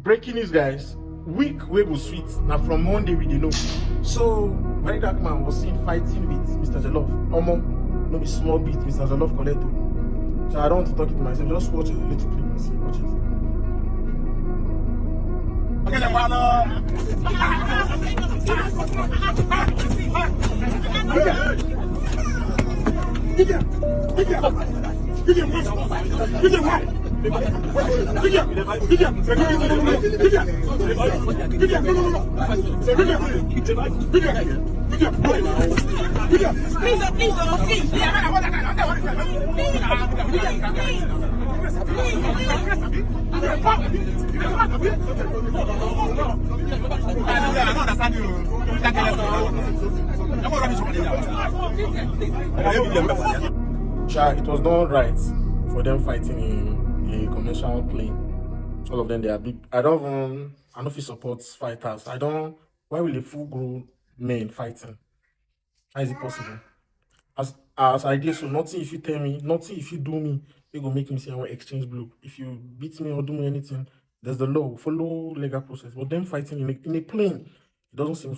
breaking news, guys. Week we go sweet. Now from Monday we didn't know. So VeryDarkMan was seen fighting with Mr. Jelof. Omo, no be small beat, Mr. Jelof Coletto. So I don't want to talk it to myself. Just watch a little clip and see. Watch it. It was not right for them fighting in a conventional plane. All of them, they are big. I don't feel support fighters. Why will a full-grown men fighting? How is it possible? As I did, so nothing if you tell me, nothing if you do me, they go make me say I want exchange blow. If you beat me or do me anything, there's the law. Follow legal process. But them fighting in a plane, it doesn't seem